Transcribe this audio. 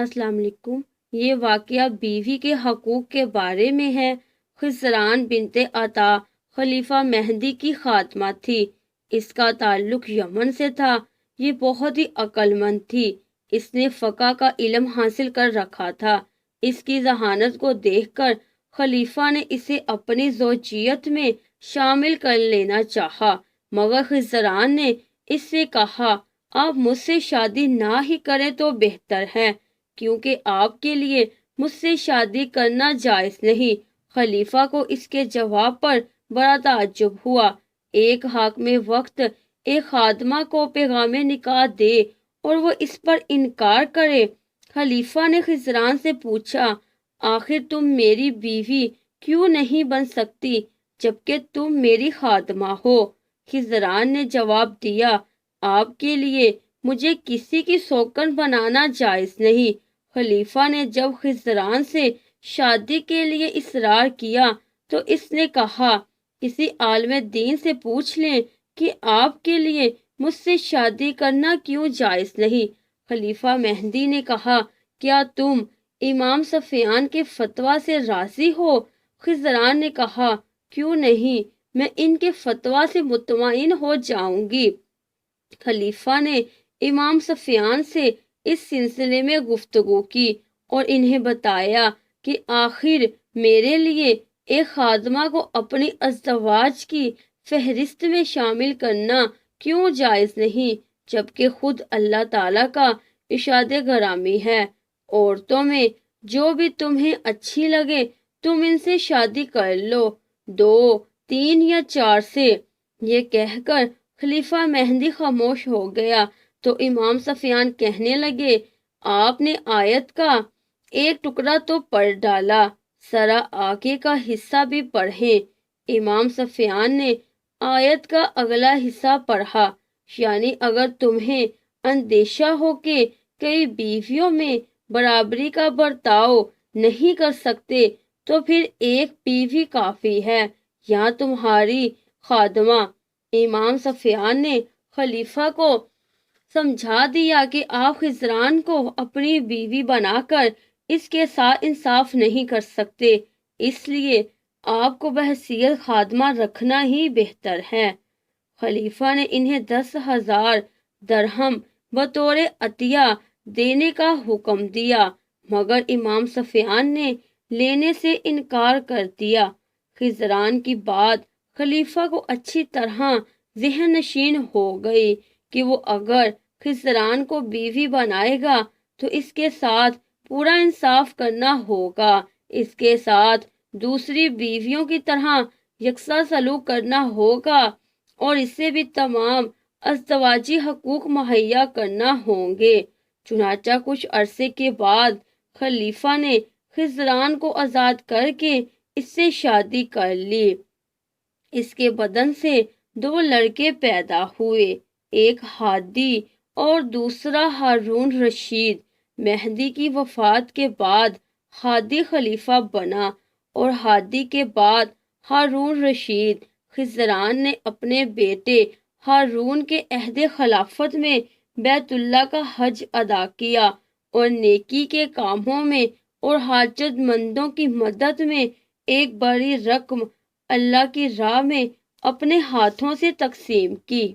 السلام علیکم۔ یہ واقعہ بیوی کے حقوق کے بارے میں ہے۔ خسران بنت عطا خلیفہ مہدی کی خادمہ تھی۔ اس کا تعلق یمن سے تھا۔ یہ بہت ہی عقل مند تھی۔ اس نے فقہ کا علم حاصل کر رکھا تھا۔ اس کی ذہانت کو دیکھ کر خلیفہ نے اسے اپنی زوجیت میں شامل کر لینا چاہا، مگر خسران نے اس سے کہا آپ مجھ سے شادی نہ ہی کریں تو بہتر ہے، کیونکہ آپ کے لیے مجھ سے شادی کرنا جائز نہیں۔ خلیفہ کو اس کے جواب پر بڑا تعجب ہوا۔ ایک حاکم وقت ایک خادمہ کو پیغام نکاح دے اور وہ اس پر انکار کرے۔ خلیفہ نے خسران سے پوچھا آخر تم میری بیوی کیوں نہیں بن سکتی جبکہ تم میری خادمہ ہو؟ خسران نے جواب دیا آپ کے لیے مجھے کسی کی سوکن بنانا جائز نہیں۔ خلیفہ نے جب خسران سے شادی کے لیے اصرار کیا تو اس نے کہا کسی عالم دین سے پوچھ لیں کہ آپ کے لیے مجھ سے شادی کرنا کیوں جائز نہیں۔ خلیفہ مہدی نے کہا کیا تم امام سفیان کے فتویٰ سے راضی ہو؟ خسران نے کہا کیوں نہیں، میں ان کے فتویٰ سے مطمئن ہو جاؤں گی۔ خلیفہ نے امام سفیان سے اس سلسلے میں گفتگو کی اور انہیں بتایا کہ آخر میرے لیے ایک خادمہ کو اپنی ازدواج کی فہرست میں شامل کرنا کیوں جائز نہیں، جبکہ خود اللہ تعالیٰ کا ارشاد گرامی ہے عورتوں میں جو بھی تمہیں اچھی لگے تم ان سے شادی کر لو، 2، 3 یا 4 سے۔ یہ کہہ کر خلیفہ مہدی خاموش ہو گیا تو امام سفیان کہنے لگے آپ نے آیت کا ایک ٹکڑا تو پڑھ ڈالا، ذرا آگے کا حصہ بھی پڑھیں۔ امام سفیان نے آیت کا اگلا حصہ پڑھا، یعنی اگر تمہیں اندیشہ ہو کہ کئی بیویوں میں برابری کا برتاؤ نہیں کر سکتے تو پھر ایک بیوی کافی ہے یا تمہاری خادمہ۔ امام سفیان نے خلیفہ کو سمجھا دیا کہ آپ خسران کو اپنی بیوی بنا کر اس کے ساتھ انصاف نہیں کر سکتے، اس لیے آپ کو بحیثیت خادمہ رکھنا ہی بہتر ہے۔ خلیفہ نے انہیں 10,000 درہم بطور عطیہ دینے کا حکم دیا، مگر امام سفیان نے لینے سے انکار کر دیا۔ خسران کی بات خلیفہ کو اچھی طرح ذہن نشین ہو گئی کہ وہ اگر خسران کو بیوی بنائے گا تو اس کے ساتھ پورا انصاف کرنا ہوگا، اس کے ساتھ دوسری بیویوں کی طرح یکساں سلوک کرنا ہوگا اور اسے بھی تمام ازدواجی حقوق مہیا کرنا ہوں گے۔ چنانچہ کچھ عرصے کے بعد خلیفہ نے خسران کو آزاد کر کے اس سے شادی کر لی۔ اس کے بدن سے 2 لڑکے پیدا ہوئے، ایک ہادی اور دوسرا ہارون رشید۔ مہدی کی وفات کے بعد ہادی خلیفہ بنا اور ہادی کے بعد ہارون رشید۔ خسران نے اپنے بیٹے ہارون کے عہد خلافت میں بیت اللہ کا حج ادا کیا اور نیکی کے کاموں میں اور حاجت مندوں کی مدد میں ایک بڑی رقم اللہ کی راہ میں اپنے ہاتھوں سے تقسیم کی۔